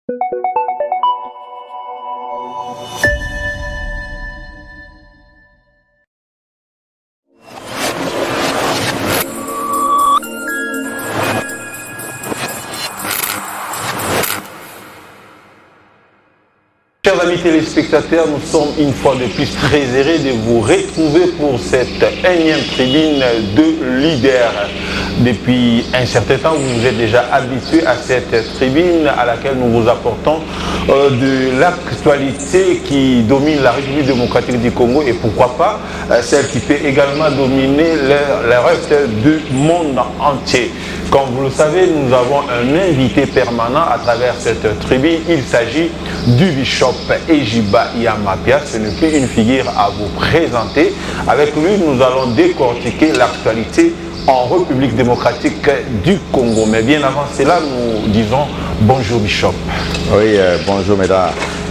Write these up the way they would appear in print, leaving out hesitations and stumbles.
Chers amis téléspectateurs, nous sommes une fois de plus très heureux de vous retrouver pour cette énième tribune de leaders. Depuis un certain temps, vous vous êtes déjà habitués à cette tribune à laquelle nous vous apportons de l'actualité qui domine la République démocratique du Congo et pourquoi pas celle qui peut également dominer le reste du monde entier. Comme vous le savez, nous avons un invité permanent à travers cette tribune. Il s'agit du bishop Ejiba Yamapia. Ce n'est plus une figure à vous présenter. Avec lui, nous allons décortiquer l'actualité en République démocratique du Congo. Mais bien avant cela, nous disons bonjour Bishop. Oui, bonjour mesdames.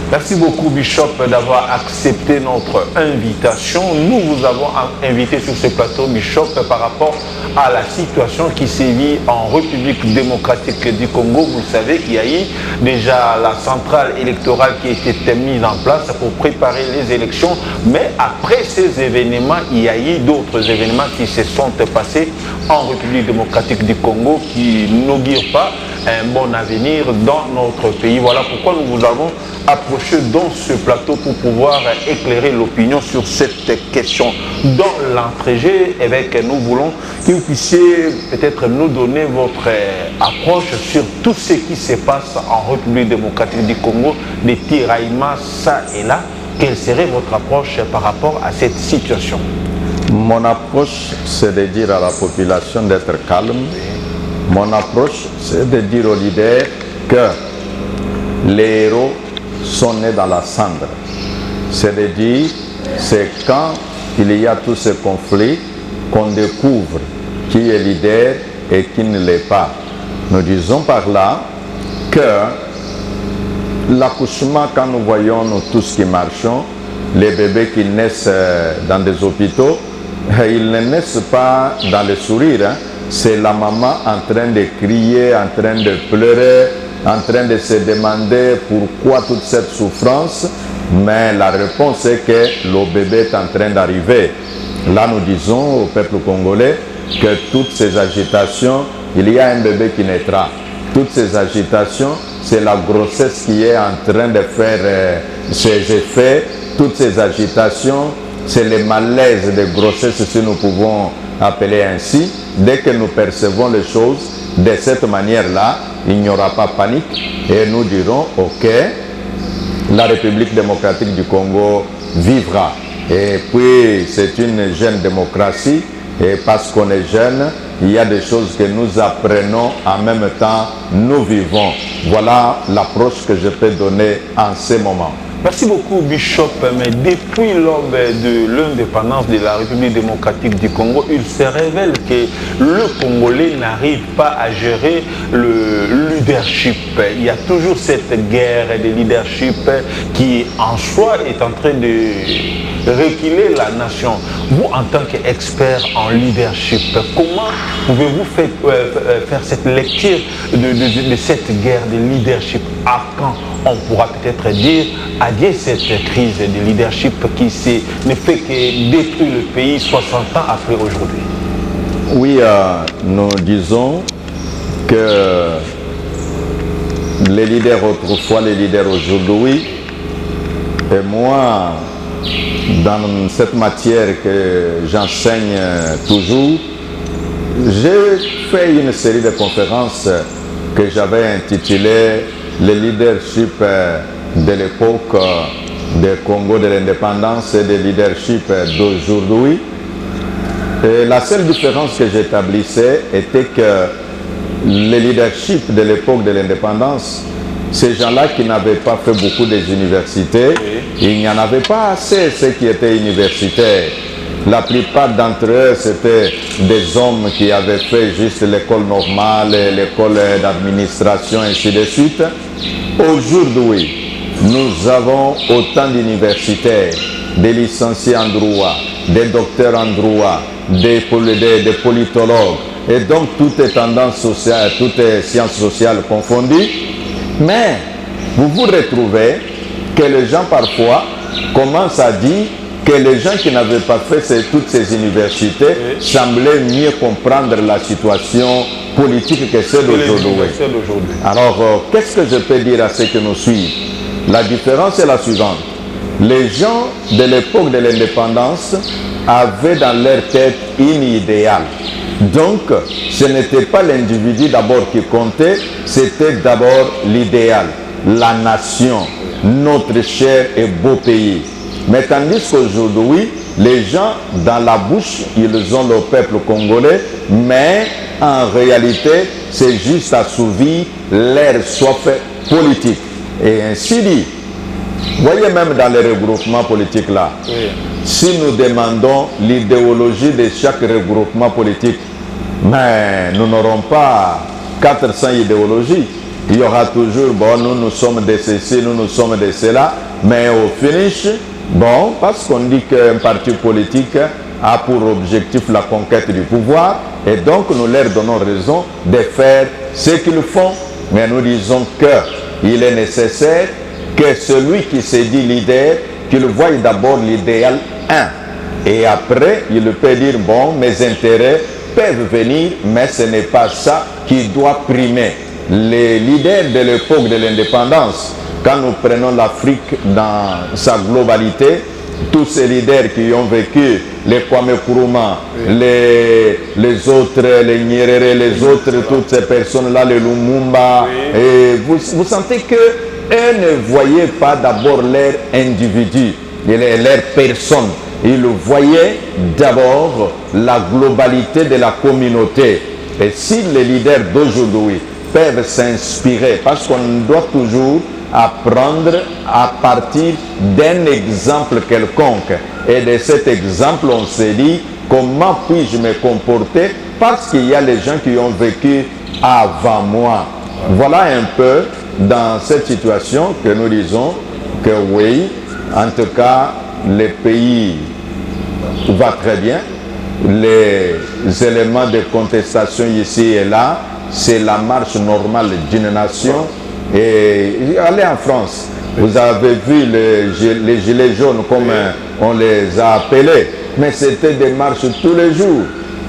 Merci beaucoup Bishop d'avoir accepté notre invitation. Nous vous avons invité sur ce plateau Bishop par rapport à la situation qui sévit en République démocratique du Congo. Vous savez qu'il y a eu déjà la centrale électorale qui a été mise en place pour préparer les élections. Mais après ces événements, il y a eu d'autres événements qui se sont passés en République démocratique du Congo qui n'augurent pas un bon avenir dans notre pays. Voilà pourquoi nous vous avons approché dans ce plateau pour pouvoir éclairer l'opinion sur cette question. Dans l'entrée, nous voulons que vous puissiez peut-être nous donner votre approche sur tout ce qui se passe en République démocratique du Congo, des tiraillements ça et là. Quelle serait votre approche par rapport à cette situation? Mon approche, c'est de dire à la population d'être calme. Mon approche, c'est de dire aux leaders que les héros sont nés dans la cendre. C'est de dire, c'est quand il y a tous ces conflits qu'on découvre qui est leader et qui ne l'est pas. Nous disons par là que l'accouchement, quand nous voyons nous tous qui marchons, les bébés qui naissent dans des hôpitaux, ils ne naissent pas dans le sourire, hein. C'est la maman en train de crier, en train de pleurer, en train de se demander pourquoi toute cette souffrance. Mais la réponse est que le bébé est en train d'arriver. Là, nous disons au peuple congolais que toutes ces agitations, il y a un bébé qui naîtra. Toutes ces agitations, c'est la grossesse qui est en train de faire ses effets. Toutes ces agitations, c'est le malaise de grossesse, si nous pouvons appeler ainsi. Dès que nous percevons les choses de cette manière-là, il n'y aura pas panique et nous dirons ok, la République démocratique du Congo vivra. Et puis c'est une jeune démocratie et parce qu'on est jeune, il y a des choses que nous apprenons en même temps, nous vivons. Voilà l'approche que je peux donner en ce moment. Merci beaucoup Bishop, mais depuis l'aube de l'indépendance de la République démocratique du Congo, il se révèle que le Congolais n'arrive pas à gérer le leadership. Il y a toujours cette guerre de leadership qui en soi est en train de reculer la nation. Vous en tant qu'expert en leadership, comment pouvez-vous faire cette lecture de cette guerre de leadership? À quand on pourra peut-être dire adieu cette crise de leadership qui ne fait que détruire le pays 60 ans après aujourd'hui? Oui, nous disons que les leaders autrefois, les leaders aujourd'hui, et moi, dans cette matière que j'enseigne toujours, j'ai fait une série de conférences que j'avais intitulées « Le leadership de l'époque du Congo de l'indépendance et le leadership d'aujourd'hui ». Et la seule différence que j'établissais était que le leadership de l'époque de l'indépendance, ces gens-là qui n'avaient pas fait beaucoup des universités, il n'y en avait pas assez ceux qui étaient universitaires. La plupart d'entre eux, c'était des hommes qui avaient fait juste l'école normale, l'école d'administration, ainsi de suite. Aujourd'hui, nous avons autant d'universitaires, des licenciés en droit, des docteurs en droit, des politologues. Et donc, tout est tendance sociale, toutes est sciences sociales confondues. Mais vous vous retrouvez que les gens parfois commencent à dire que les gens qui n'avaient pas fait toutes ces universités semblaient mieux comprendre la situation politique que celle d'aujourd'hui. Alors, qu'est-ce que je peux dire à ceux qui nous suivent? La différence est la suivante. Les gens de l'époque de l'indépendance avaient dans leur tête une idéal. Donc, ce n'était pas l'individu d'abord qui comptait, c'était d'abord l'idéal, la nation, notre cher et beau pays. Mais tandis qu'aujourd'hui, les gens, dans la bouche, ils ont le peuple congolais, mais en réalité, c'est juste assouvir leur soif politique. Et ainsi dit, voyez même dans les regroupements politiques là, si nous demandons l'idéologie de chaque regroupement politique, mais nous n'aurons pas 400 idéologies. Il y aura toujours, bon, nous sommes de ceci, nous sommes de cela, mais au finish, bon, parce qu'on dit qu'un parti politique a pour objectif la conquête du pouvoir, et donc nous leur donnons raison de faire ce qu'ils font, mais nous disons qu'il est nécessaire que celui qui se dit leader, qu'il voie d'abord l'idéal 1. Et après, il peut dire, bon, mes intérêts peuvent venir, mais ce n'est pas ça qui doit primer. Les leaders de l'époque de l'indépendance, quand nous prenons l'Afrique dans sa globalité, tous ces leaders qui ont vécu, les Kwame Nkrumah, les autres, les Nyerere, les autres, toutes ces personnes-là, les Lumumba, et vous sentez que eux ne voyaient pas d'abord leur individu, leur personne. Ils voyaient d'abord la globalité de la communauté. Et si les leaders d'aujourd'hui peuvent s'inspirer, parce qu'on doit toujours apprendre à partir d'un exemple quelconque. Et de cet exemple, on se dit, comment puis-je me comporter? Parce qu'il y a les gens qui ont vécu avant moi. Voilà un peu dans cette situation que nous disons que oui, en tout cas, le pays va très bien. Les éléments de contestation ici et là, c'est la marche normale d'une nation. Et allez en France, vous avez vu les gilets jaunes comme on les a appelés, mais c'était des marches tous les jours.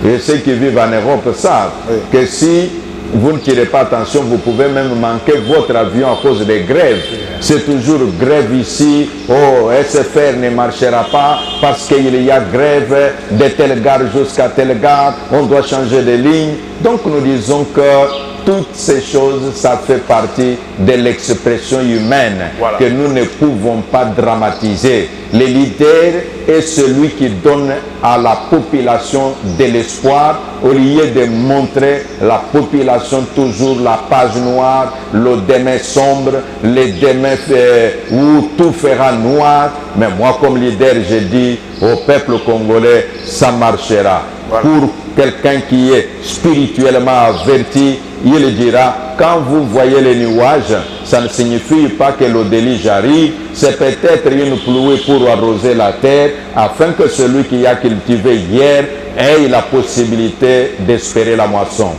Et ceux qui vivent en Europe savent que si vous ne tirez pas attention, vous pouvez même manquer votre avion à cause des grèves. C'est toujours grève ici, oh, SFR ne marchera pas parce qu'il y a grève de telle gare jusqu'à telle gare, on doit changer de ligne. Donc nous disons que toutes ces choses, ça fait partie de l'expression humaine que nous ne pouvons pas dramatiser. Le leader est celui qui donne à la population de l'espoir au lieu de montrer la population toujours la page noire, le demain sombre, le demain où tout fera noir. Mais moi comme leader, je dis au peuple congolais, ça marchera. Pour quelqu'un qui est spirituellement averti, il dira, quand vous voyez les nuages, ça ne signifie pas que le déluge arrive, c'est peut-être une pluie pour arroser la terre, afin que celui qui a cultivé hier ait la possibilité d'espérer la moisson.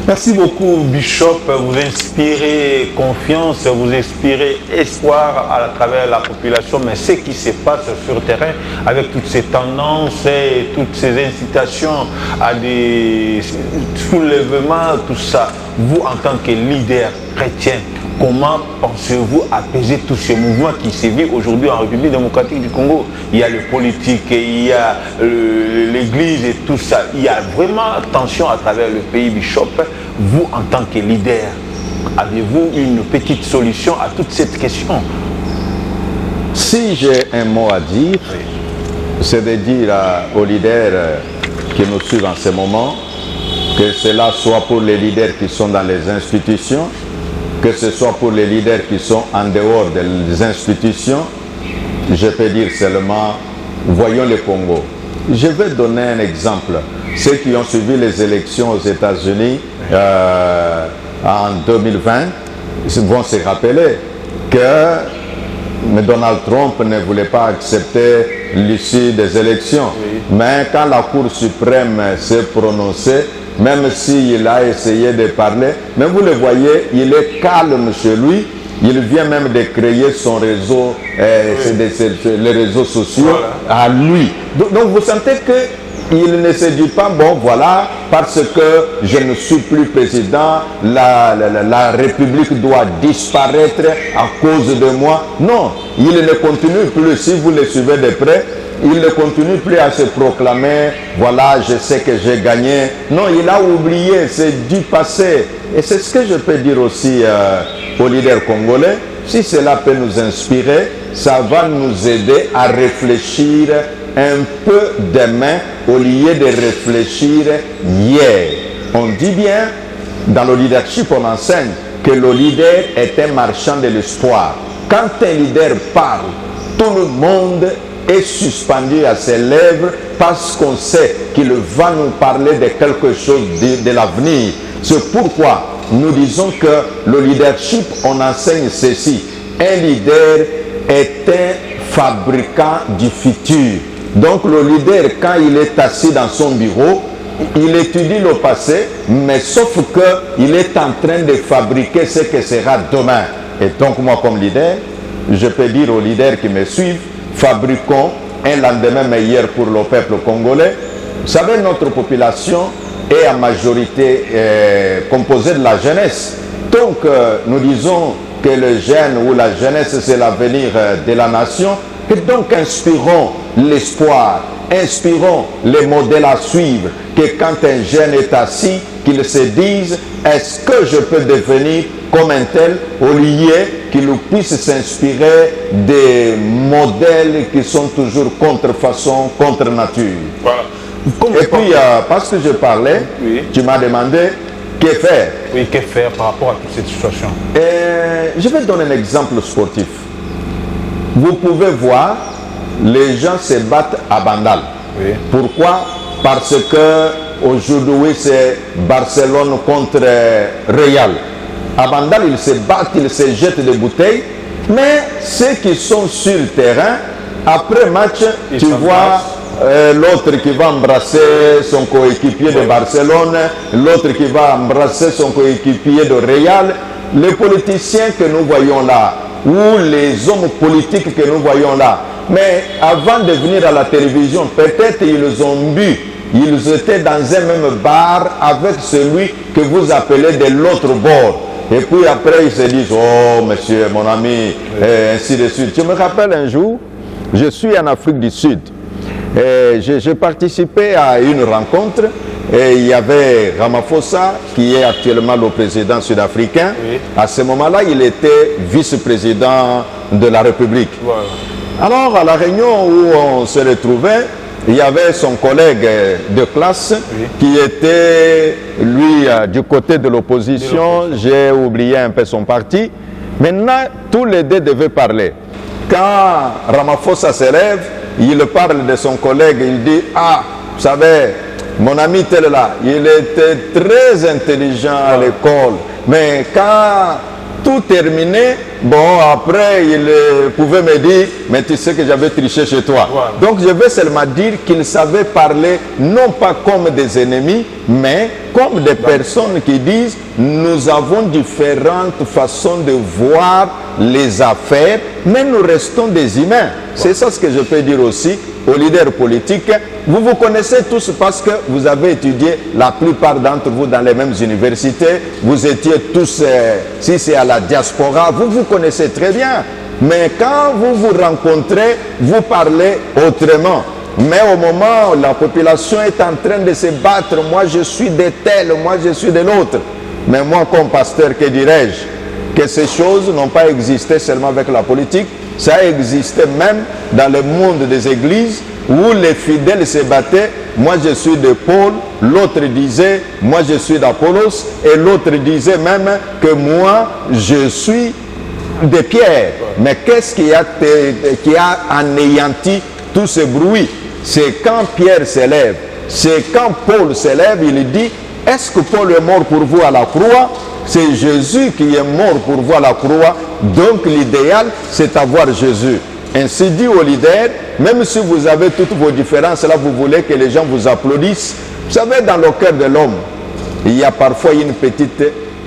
Merci beaucoup, Bishop. Vous inspirez confiance, vous inspirez espoir à travers la population. Mais ce qui se passe sur le terrain, avec toutes ces tendances et toutes ces incitations à des soulèvements, tout ça, vous, en tant que leader chrétien, comment pensez-vous apaiser tous ces mouvements qui sévissent aujourd'hui en République démocratique du Congo? Il y a le politique, il y a l'église et tout ça. Il y a vraiment tension à travers le pays, Bishop. Vous, en tant que leader, avez-vous une petite solution à toute cette question? Si j'ai un mot à dire, c'est de dire aux leaders qui nous suivent en ce moment, que cela soit pour les leaders qui sont dans les institutions, que ce soit pour les leaders qui sont en dehors des institutions, je peux dire seulement, voyons le Congo. Je vais donner un exemple. Ceux qui ont suivi les élections aux États-Unis en 2020 vont se rappeler que Donald Trump ne voulait pas accepter l'issue des élections. Mais quand la Cour suprême s'est prononcée, même s'il a essayé de parler, mais vous le voyez, il est calme chez lui. Il vient même de créer son réseau, les réseaux sociaux à lui. Donc vous sentez qu'il ne se dit pas, bon voilà, parce que je ne suis plus président, la République doit disparaître à cause de moi. Non, il ne continue plus, si vous le suivez de près, il ne continue plus à se proclamer, voilà, je sais que j'ai gagné. Non, il a oublié, c'est du passé. Et c'est ce que je peux dire aussi aux leaders congolais. Si cela peut nous inspirer, ça va nous aider à réfléchir un peu demain au lieu de réfléchir hier. On dit bien, dans le leadership, on enseigne que le leader est un marchand de l'espoir. Quand un leader parle, tout le monde est suspendu à ses lèvres parce qu'on sait qu'il va nous parler de quelque chose de l'avenir. C'est pourquoi nous disons que le leadership, on enseigne ceci. Un leader est un fabricant du futur. Donc le leader, quand il est assis dans son bureau, il étudie le passé, mais sauf qu'il est en train de fabriquer ce que sera demain. Et donc moi comme leader, je peux dire aux leaders qui me suivent, fabriquons un lendemain meilleur pour le peuple congolais. Vous savez, notre population est en majorité composée de la jeunesse. Donc nous disons que le jeune ou la jeunesse c'est l'avenir de la nation. Et donc inspirons l'espoir, inspirons les modèles à suivre, que quand un jeune est assis, qu'il se dise, est-ce que je peux devenir comme un tel, au lieu qu'il puisse s'inspirer des modèles qui sont toujours contrefaçon, contre nature. Voilà. Et puis, parce que je parlais, oui, tu m'as demandé que faire. Oui, que faire par rapport à toute cette situation? Je vais donner un exemple sportif. Vous pouvez voir, les gens se battent à Bandal. Oui. Pourquoi? Parce que aujourd'hui c'est Barcelone contre Real. À Bandal, ils se battent, ils se jettent des bouteilles. Mais ceux qui sont sur le terrain, après match, tu vois l'autre qui va embrasser son coéquipier de Barcelone, l'autre qui va embrasser son coéquipier de Real. Les politiciens que nous voyons là, ou les hommes politiques que nous voyons là, mais avant de venir à la télévision, peut-être ils ont bu, ils étaient dans un même bar avec celui que vous appelez de l'autre bord. Et puis après ils se disent, oh monsieur, mon ami, et ainsi de suite. Je me rappelle un jour, je suis en Afrique du Sud, et j'ai participé à une rencontre, et il y avait Ramaphosa, qui est actuellement le président sud-africain. Oui. À ce moment-là, il était vice-président de la République. Voilà. Alors, à la réunion où on se retrouvait, il y avait son collègue de classe, oui, qui était, lui, du côté de l'opposition. J'ai oublié un peu son parti. Maintenant, tous les deux devaient parler. Quand Ramaphosa se lève, il parle de son collègue, il dit, ah, vous savez, mon ami tel là, il était très intelligent à l'école, mais quand tout terminé, bon, après, il pouvait me dire, mais tu sais que j'avais triché chez toi. Voilà. Donc, je veux seulement dire qu'il savait parler, non pas comme des ennemis, mais comme des personnes qui disent, nous avons différentes façons de voir les affaires, mais nous restons des humains. C'est ça ce que je peux dire aussi aux leaders politiques. Vous vous connaissez tous parce que vous avez étudié, la plupart d'entre vous, dans les mêmes universités. Vous étiez tous, si c'est à la diaspora, vous vous connaissez très bien. Mais quand vous vous rencontrez, vous parlez autrement. Mais au moment où la population est en train de se battre, moi je suis de tel, moi je suis de l'autre. Mais moi comme pasteur, que dirais-je? Que ces choses n'ont pas existé seulement avec la politique, ça existait même dans le monde des églises où les fidèles se battaient. Moi je suis de Paul, l'autre disait moi je suis d'Apollos, et l'autre disait même que moi je suis de Pierre. Mais qu'est-ce qui a anéanti tout ce bruit? C'est quand Pierre s'élève, c'est quand Paul s'élève, il dit, est-ce que Paul est mort pour vous à la croix? C'est Jésus qui est mort pour vous à la croix. Donc l'idéal, c'est avoir Jésus. Ainsi dit aux leaders, même si vous avez toutes vos différences, là vous voulez que les gens vous applaudissent. Vous savez, dans le cœur de l'homme, il y a parfois une petite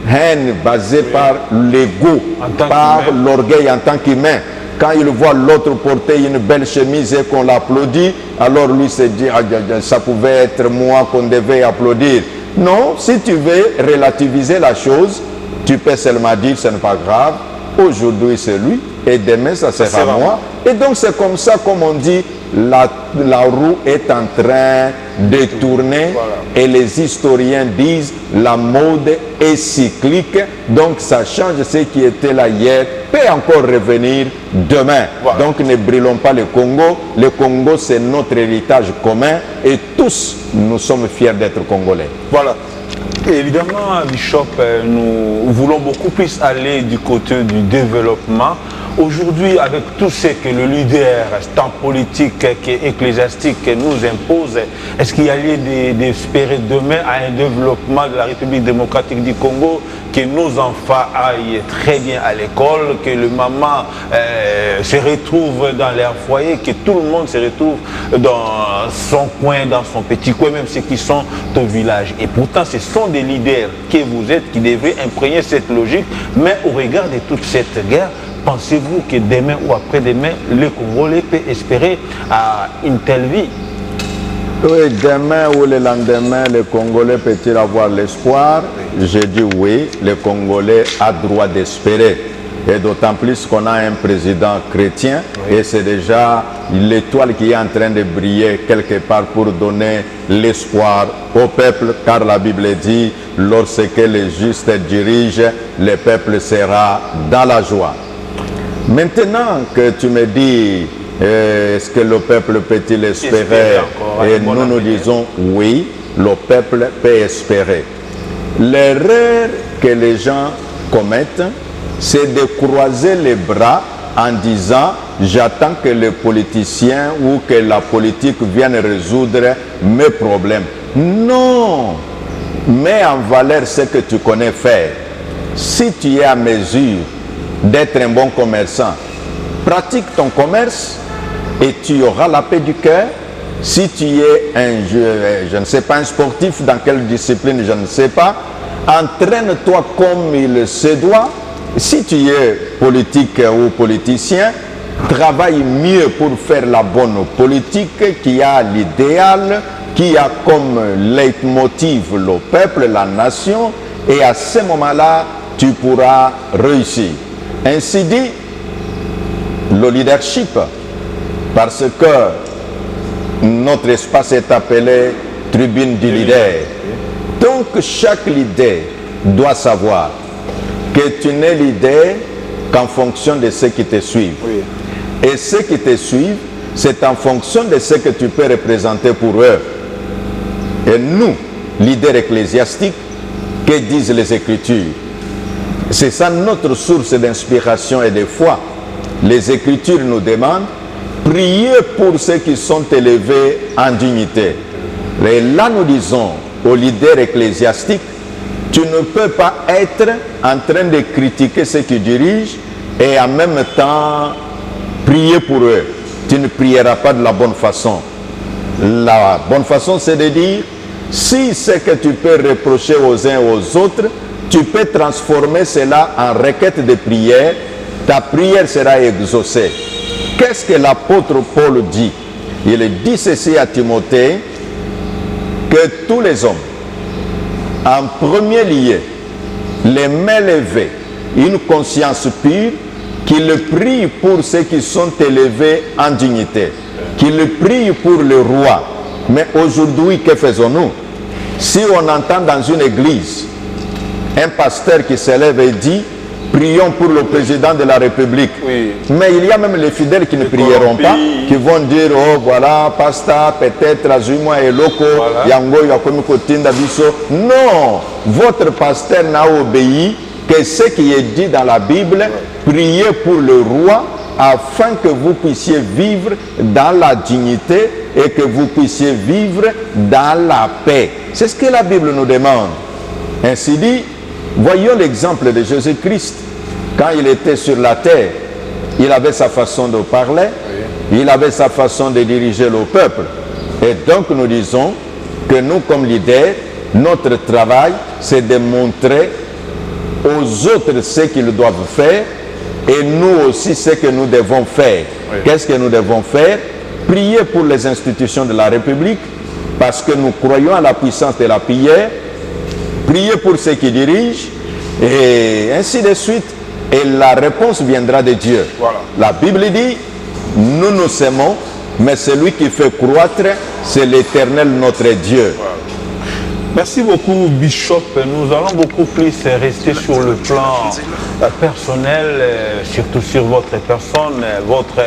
haine basée par l'ego, tant par qu'humain. l'orgueil en tant qu'humain. Quand il voit l'autre porter une belle chemise et qu'on l'applaudit, alors lui se dit, ah, ça pouvait être moi qu'on devait applaudir. Non, si tu veux relativiser la chose, tu peux seulement dire, ce n'est pas grave, aujourd'hui c'est lui, et demain ça sera moi. Et donc c'est comme ça, comme on dit, la roue est en train de tourner, Voilà. et les historiens disent la mode est cyclique, donc ça change ce qui était là hier, peut encore revenir demain. Voilà. Donc ne brûlons pas le Congo. Le Congo c'est notre héritage commun et tous nous sommes fiers d'être Congolais. Voilà. Et évidemment, Bishop, nous voulons beaucoup plus aller du côté du développement. Aujourd'hui, avec tout ce que le leader, tant politique qu'ecclésiastique, nous impose, est-ce qu'il y a lieu d'espérer demain à un développement de la République démocratique du Congo, que nos enfants aillent très bien à l'école, que le maman se retrouve dans leur foyer, que tout le monde se retrouve dans son coin, dans son petit coin, même ceux qui sont au village. Et pourtant, ce sont des leaders que vous êtes qui devraient imprégner cette logique, mais au regard de toute cette guerre, pensez-vous que demain ou après-demain, le Congolais peut espérer à une telle vie? Oui, demain ou le lendemain, le Congolais peut-il avoir l'espoir? Je dis oui, le Congolais a droit d'espérer. Et d'autant plus qu'on a un président chrétien, et c'est déjà l'étoile qui est en train de briller quelque part pour donner l'espoir au peuple, car la Bible dit, lorsque le juste dirige, le peuple sera dans la joie. Maintenant que tu me dis, est-ce que le peuple peut-il espérer? Et nous disons oui, le peuple peut espérer. L'erreur que les gens commettent, c'est de croiser les bras en disant j'attends que les politiciens ou que la politique vienne résoudre mes problèmes. Non, mets en valeur ce que tu connais faire. Si tu es à mesure d'être un bon commerçant, pratique ton commerce et tu auras la paix du cœur. Si tu es je ne sais pas, un sportif, dans quelle discipline, je ne sais pas, entraîne-toi comme il se doit. Si tu es politique ou politicien, travaille mieux pour faire la bonne politique qui a l'idéal, qui a comme leitmotiv le peuple, la nation, et à ce moment-là, tu pourras réussir. Ainsi dit, le leadership, parce que notre espace est appelé tribune du leader. Donc chaque leader doit savoir que tu n'es leader qu'en fonction de ceux qui te suivent. Oui. Et ceux qui te suivent, c'est en fonction de ce que tu peux représenter pour eux. Et nous, leaders ecclésiastiques, que disent les Écritures? C'est ça notre source d'inspiration et de foi. Les Écritures nous demandent, priez pour ceux qui sont élevés en dignité. Et là, nous disons aux leaders ecclésiastiques, tu ne peux pas être en train de critiquer ceux qui dirigent et en même temps prier pour eux. Tu ne prieras pas de la bonne façon. La bonne façon, c'est de dire, si ce que tu peux reprocher aux uns et aux autres, tu peux transformer cela en requête de prière, ta prière sera exaucée. Qu'est-ce que l'apôtre Paul dit? Il dit ceci à Timothée, que tous les hommes, en premier lieu, les mains levées, une conscience pure, qu'ils prient pour ceux qui sont élevés en dignité, qu'ils prient pour le roi. Mais aujourd'hui, que faisons-nous? Si on entend dans une église un pasteur qui s'élève et dit prions pour le président de la République. Oui. Mais il y a même les fidèles qui ne prieront pas, qui vont dire oh voilà, pasteur, peut-être Azuma et Loko, Yango, Yakomiko Tinda Biso. Non, votre pasteur n'a obéi que ce qui est dit dans la Bible, priez pour le roi afin que vous puissiez vivre dans la dignité et que vous puissiez vivre dans la paix. C'est ce que la Bible nous demande. Ainsi dit, voyons l'exemple de Jésus-Christ. Quand il était sur la terre, il avait sa façon de parler, il avait sa façon de diriger le peuple. Et donc nous disons que nous, comme leaders, notre travail, c'est de montrer aux autres ce qu'ils doivent faire et nous aussi ce que nous devons faire. Oui. Qu'est-ce que nous devons faire? Prier pour les institutions de la République parce que nous croyons à la puissance de la prière, prier pour ceux qui dirigent et ainsi de suite. Et la réponse viendra de Dieu. Voilà. La Bible dit, nous nous aimons, mais celui qui fait croître, c'est l'Éternel notre Dieu. Voilà. Merci beaucoup, Bishop. Nous allons beaucoup plus rester sur le plan personnel, surtout sur votre personne. Votre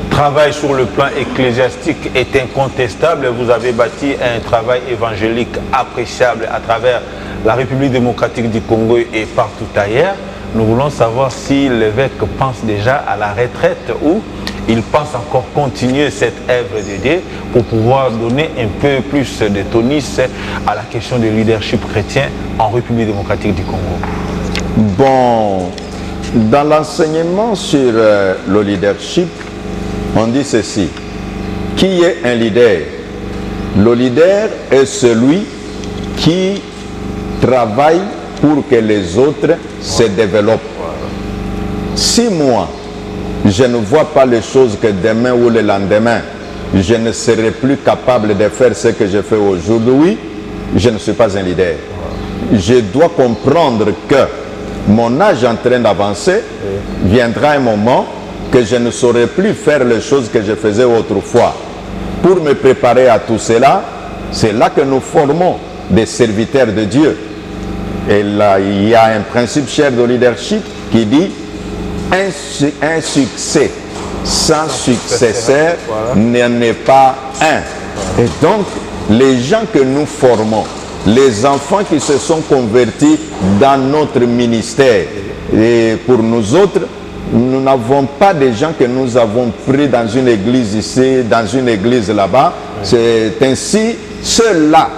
travail sur le plan ecclésiastique est incontestable. Vous avez bâti un travail évangélique appréciable à travers la République démocratique du Congo et partout ailleurs. Nous voulons savoir si l'évêque pense déjà à la retraite ou il pense encore continuer cette œuvre de Dieu pour pouvoir donner un peu plus de tonus à la question du leadership chrétien en République démocratique du Congo. Bon, dans l'enseignement sur le leadership, on dit ceci. Qui est un leader? Le leader est celui qui travaille pour que les autres se développent. Si moi, je ne vois pas les choses que demain ou le lendemain, je ne serai plus capable de faire ce que je fais aujourd'hui, je ne suis pas un leader. Je dois comprendre que mon âge est en train d'avancer, viendra un moment que je ne saurai plus faire les choses que je faisais autrefois. Pour me préparer à tout cela, c'est là que nous formons des serviteurs de Dieu. Et là, il y a un principe cher de leadership qui dit un succès sans successeur n'en est pas un. Et donc, les gens que nous formons, les enfants qui se sont convertis dans notre ministère, et pour nous autres, nous n'avons pas des gens que nous avons pris dans une église ici, dans une église là-bas. C'est ainsi, ceux-là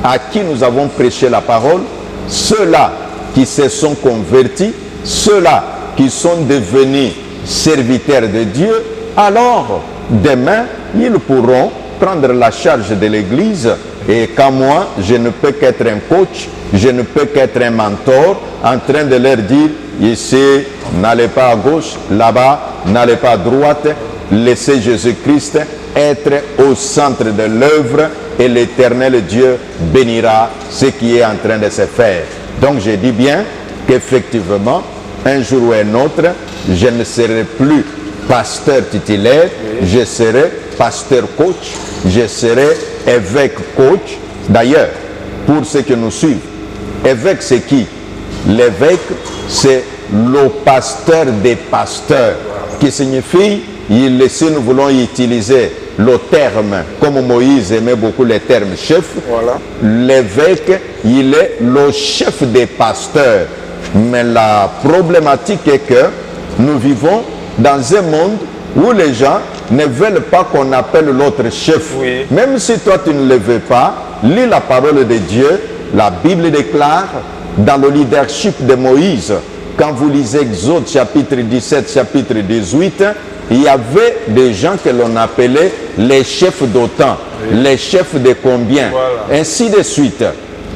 à qui nous avons prêché la parole, ceux-là qui se sont convertis, ceux-là qui sont devenus serviteurs de Dieu, alors demain, ils pourront prendre la charge de l'église. Et quand moi, je ne peux qu'être un coach, je ne peux qu'être un mentor, en train de leur dire, ici, n'allez pas à gauche, là-bas, n'allez pas à droite, laissez Jésus-Christ être au centre de l'œuvre et l'Éternel Dieu bénira ce qui est en train de se faire. Donc je dis bien qu'effectivement, un jour ou un autre, je ne serai plus pasteur titulaire, je serai pasteur coach, je serai évêque coach. D'ailleurs, pour ceux qui nous suivent, évêque c'est qui? L'évêque c'est le pasteur des pasteurs, qui signifie, si nous voulons utiliser le terme, comme Moïse aimait beaucoup les termes chef, l'évêque, il est le chef des pasteurs. Mais la problématique est que nous vivons dans un monde où les gens ne veulent pas qu'on appelle l'autre chef. Oui. Même si toi tu ne le veux pas, lis la parole de Dieu. La Bible déclare dans le leadership de Moïse, quand vous lisez Exode chapitre 17, chapitre 18, il y avait des gens que l'on appelait les chefs d'autant, les chefs de combien, ainsi de suite.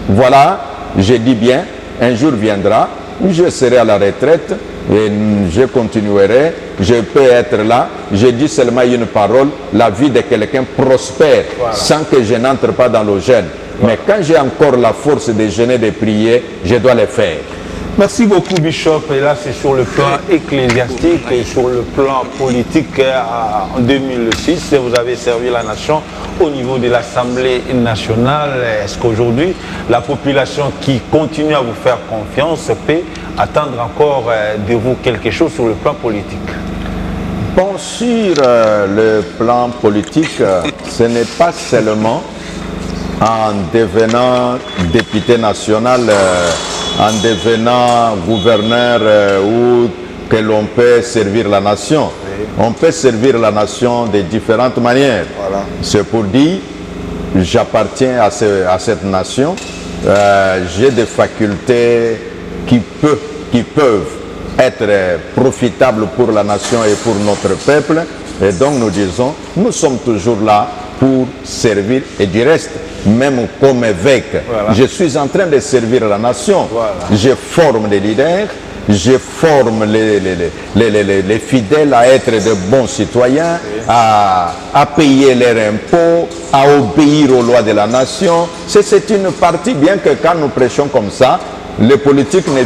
Voilà, je dis bien, un jour viendra où je serai à la retraite et je continuerai, je peux être là, je dis seulement une parole, la vie de quelqu'un prospère sans que je n'entre pas dans le jeûne. Mais quand j'ai encore la force de jeûner, de prier, je dois le faire. Merci beaucoup, Bishop. Et là, c'est sur le plan ecclésiastique et sur le plan politique. En 2006, vous avez servi la nation au niveau de l'Assemblée nationale. Est-ce qu'aujourd'hui, la population qui continue à vous faire confiance peut attendre encore de vous quelque chose sur le plan politique? Bon, sur le plan politique, ce n'est pas seulement en devenant député national, en devenant gouverneur ou que l'on peut servir la nation. Oui. On peut servir la nation de différentes manières. Voilà. C'est pour dire, j'appartiens à cette nation, j'ai des facultés qui peuvent être profitables pour la nation et pour notre peuple. Et donc nous disons, nous sommes toujours là pour servir. Et du reste, même comme évêque, je suis en train de servir la nation. Je forme les leaders, je forme les fidèles à être de bons citoyens, à payer leurs impôts, à obéir aux lois de la nation. C'est une partie, bien que quand nous prêchons comme ça, les politiques ne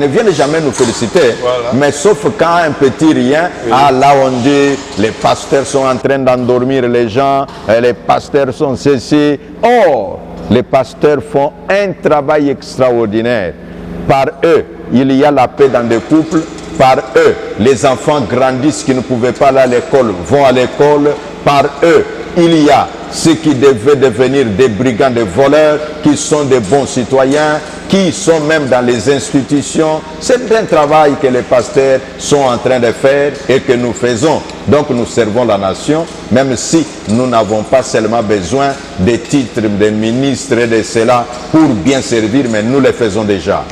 viennent jamais nous féliciter, mais sauf quand un petit rien, là on dit les pasteurs sont en train d'endormir les gens, les pasteurs sont ceci. Or, les pasteurs font un travail extraordinaire. Par eux, il y a la paix dans des couples. Par eux, les enfants grandissent qui ne pouvaient pas aller à l'école, vont à l'école. Par eux, il y a ceux qui devaient devenir des brigands, des voleurs, qui sont des bons citoyens, qui sont même dans les institutions. C'est un travail que les pasteurs sont en train de faire et que nous faisons. Donc nous servons la nation, même si nous n'avons pas seulement besoin des titres de ministres et de cela pour bien servir, mais nous le faisons déjà.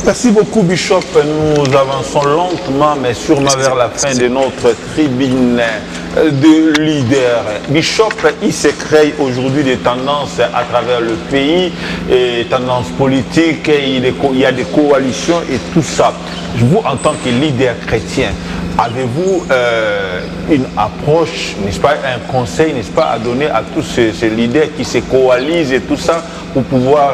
Merci beaucoup, Bishop. Nous avançons lentement, mais sûrement vers la fin de notre tribune de leaders. Bishop, il se crée aujourd'hui des tendances à travers le pays, et tendances politiques, il y a des coalitions et tout ça. Vous, en tant que leader chrétien, avez-vous une approche, n'est-ce pas, un conseil, n'est-ce pas, à donner à tous ces leaders qui se coalisent et tout ça pour pouvoir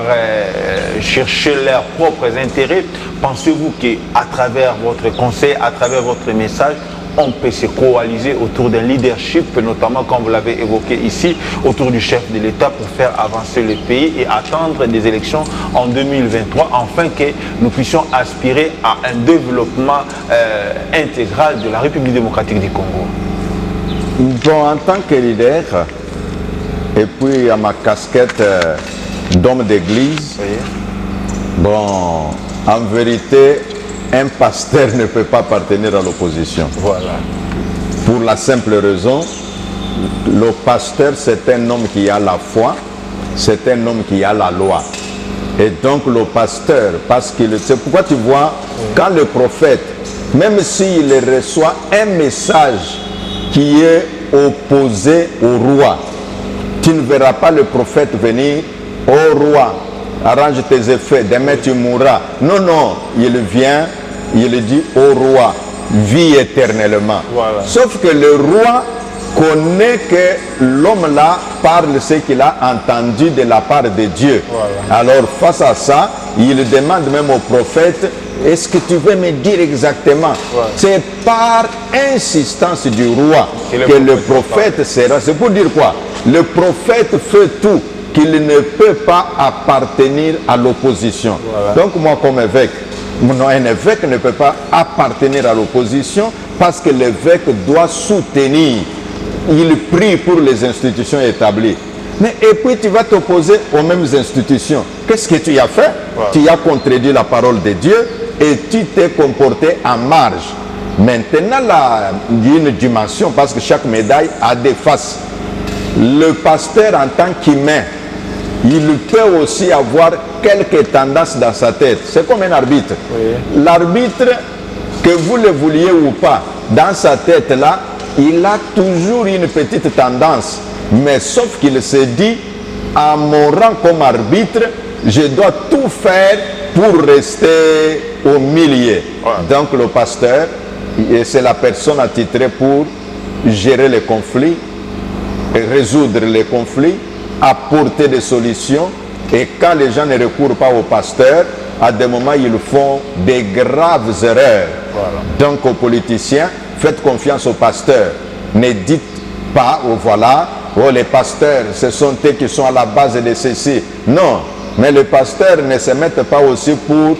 chercher leurs propres intérêts? Pensez-vous qu'à travers votre conseil, à travers votre message, on peut se coaliser autour d'un leadership, notamment comme vous l'avez évoqué ici, autour du chef de l'État pour faire avancer le pays et attendre des élections en 2023, afin que nous puissions aspirer à un développement intégral de la République démocratique du Congo? Bon, en tant que leader, et puis à ma casquette d'homme d'église, bon, en vérité, un pasteur ne peut pas appartenir à l'opposition. Voilà. Pour la simple raison, le pasteur, c'est un homme qui a la foi, c'est un homme qui a la loi. Et donc le pasteur, parce qu'il... C'est pourquoi tu vois, quand le prophète, même s'il reçoit un message qui est opposé au roi, tu ne verras pas le prophète venir, « Ô roi, arrange tes effets, demain tu mourras. » Non, non, il vient, il dit au roi, vis éternellement. Voilà. Sauf que le roi connaît que l'homme là parle ce qu'il a entendu de la part de Dieu. Voilà. Alors face à ça, il demande même au prophète, est-ce que tu veux me dire exactement? Voilà. C'est par insistance du roi que le prophète sera. C'est pour dire quoi? Le prophète fait tout qu'il ne peut pas appartenir à l'opposition. Voilà. Donc moi comme évêque, un évêque ne peut pas appartenir à l'opposition parce que l'évêque doit soutenir. Il prie pour les institutions établies. Mais et puis tu vas t'opposer aux mêmes institutions. Qu'est-ce que tu as fait? Voilà. Tu as contredit la parole de Dieu et tu t'es comporté en marge. Maintenant, il y a une dimension parce que chaque médaille a des faces. Le pasteur en tant qu'humain, il peut aussi avoir quelques tendances dans sa tête. C'est comme un arbitre. Oui. L'arbitre, que vous le vouliez ou pas, dans sa tête-là, il a toujours une petite tendance. Mais sauf qu'il se dit, à mon rang comme arbitre, je dois tout faire pour rester au milieu. Ouais. Donc le pasteur, c'est la personne attitrée pour gérer les conflits, résoudre les conflits, apporter des solutions. Et quand les gens ne recourent pas au pasteur, à des moments ils font des graves erreurs. Voilà. Donc aux politiciens, faites confiance aux pasteurs. Ne dites pas, oh voilà, oh les pasteurs, ce sont eux qui sont à la base de ceci. Non, mais les pasteurs ne se mettent pas aussi pour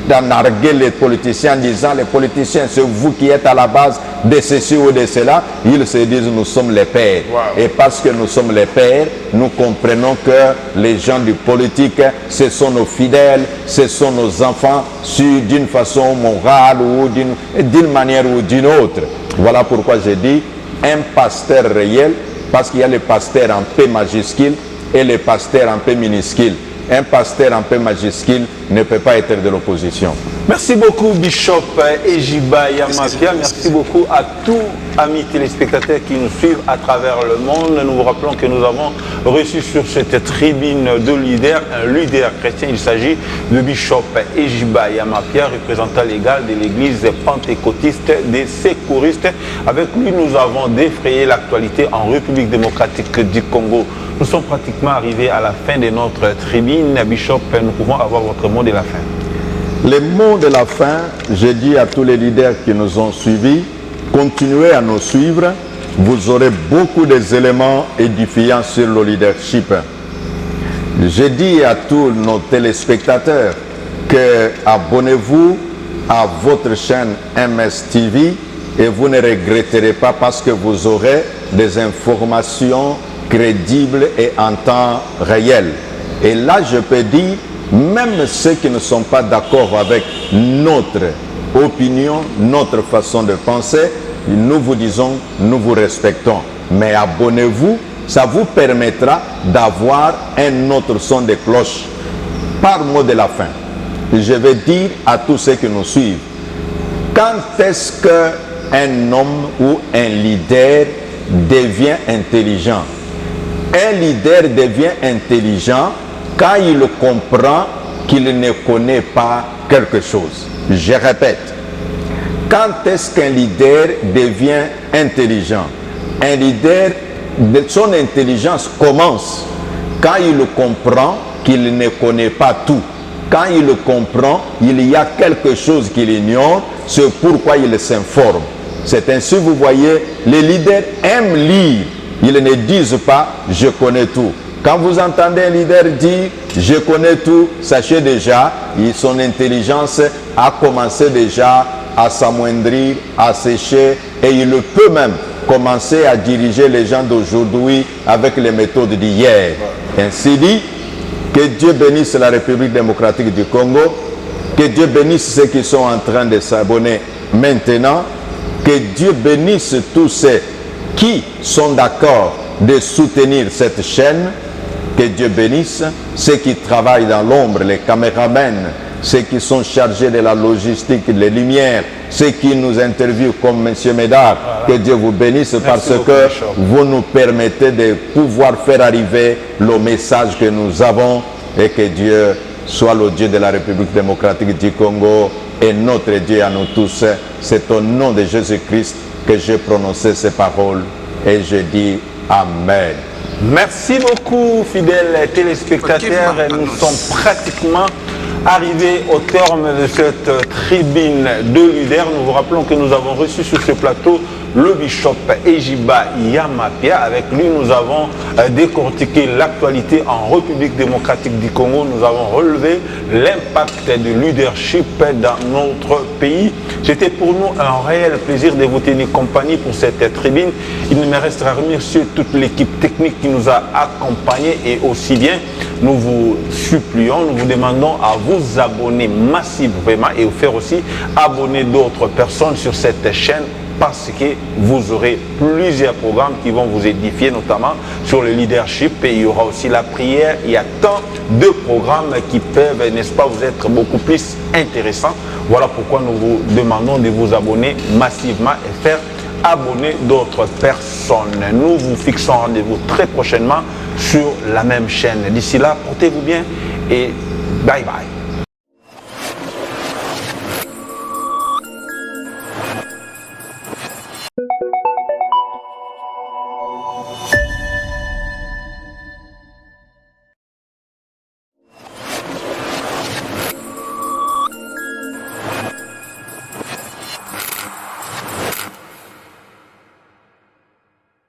narguer les politiciens en disant, les politiciens, c'est vous qui êtes à la base de ceci ou de cela. Ils se disent, nous sommes les pères. Wow. Et parce que nous sommes les pères, nous comprenons que les gens du politique, ce sont nos fidèles, ce sont nos enfants, d'une façon morale ou d'une manière ou d'une autre. Voilà pourquoi j'ai dit, un pasteur réel, parce qu'il y a les pasteurs en P majuscule et les pasteurs en P minuscule. un pasteur en P majuscule ne peut pas être de l'opposition. Merci beaucoup Bishop Ejiba Yamapia, merci beaucoup à tous amis téléspectateurs qui nous suivent à travers le monde. Nous vous rappelons que nous avons reçu sur cette tribune de leader, un leader chrétien. Il s'agit de Bishop Ejiba Yamapia, représentant légal de l'église pentecôtiste des secouristes. Avec lui, nous avons défrayé l'actualité en République démocratique du Congo. Nous sommes pratiquement arrivés à la fin de notre tribune. Bishop, nous pouvons avoir votre mot de la fin. Les mots de la fin, je dis à tous les leaders qui nous ont suivis, continuez à nous suivre, vous aurez beaucoup d'éléments édifiants sur le leadership. Je dis à tous nos téléspectateurs que abonnez-vous à votre chaîne MS-TV et vous ne regretterez pas parce que vous aurez des informations crédibles et en temps réel. Et là, je peux dire, même ceux qui ne sont pas d'accord avec notre opinion, notre façon de penser, nous vous disons, nous vous respectons. Mais abonnez-vous, ça vous permettra d'avoir un autre son de cloche. Par mot de la fin, je vais dire à tous ceux qui nous suivent, quand est-ce qu'un homme ou un leader devient intelligent? Un leader devient intelligent quand il comprend qu'il ne connaît pas quelque chose. Je répète, quand est-ce qu'un leader devient intelligent? Un leader, son intelligence commence quand il comprend qu'il ne connaît pas tout. Quand il comprend, il y a quelque chose qu'il ignore, c'est pourquoi il s'informe. C'est ainsi, vous voyez, les leaders aiment lire. Ils ne disent pas « je connais tout ». Quand vous entendez un leader dire « je connais tout », sachez déjà, son intelligence a commencé déjà à s'amoindrir, à sécher, et il peut même commencer à diriger les gens d'aujourd'hui avec les méthodes d'hier. Ainsi dit, que Dieu bénisse la République démocratique du Congo, que Dieu bénisse ceux qui sont en train de s'abonner maintenant, que Dieu bénisse tous ceux qui sont d'accord de soutenir cette chaîne, que Dieu bénisse ceux qui travaillent dans l'ombre, les caméramans, ceux qui sont chargés de la logistique, les lumières, ceux qui nous interviewent comme M. Médard, que Dieu vous bénisse. Merci parce beaucoup, que vous nous permettez de pouvoir faire arriver le message que nous avons, et que Dieu soit le Dieu de la République démocratique du Congo et notre Dieu à nous tous. C'est au nom de Jésus-Christ que j'ai prononcé ces paroles et je dis Amen. Merci beaucoup, fidèles téléspectateurs. Nous sommes pratiquement arrivés au terme de cette tribune de leaders. Nous vous rappelons que nous avons reçu sur ce plateau le Bishop Ejiba Yamapia. Avec lui, nous avons décortiqué l'actualité en République démocratique du Congo. Nous avons relevé l'impact du leadership dans notre pays. C'était pour nous un réel plaisir de vous tenir compagnie pour cette tribune. Il ne me reste à remercier toute l'équipe technique qui nous a accompagnés, et aussi bien nous vous supplions, nous vous demandons à vous abonner massivement et vous faire aussi abonner d'autres personnes sur cette chaîne, parce que vous aurez plusieurs programmes qui vont vous édifier, notamment sur le leadership, et il y aura aussi la prière. Il y a tant de programmes qui peuvent, n'est-ce pas, vous être beaucoup plus intéressants. Voilà pourquoi nous vous demandons de vous abonner massivement et faire abonner d'autres personnes. Nous vous fixons rendez-vous très prochainement sur la même chaîne. D'ici là, portez-vous bien et bye bye.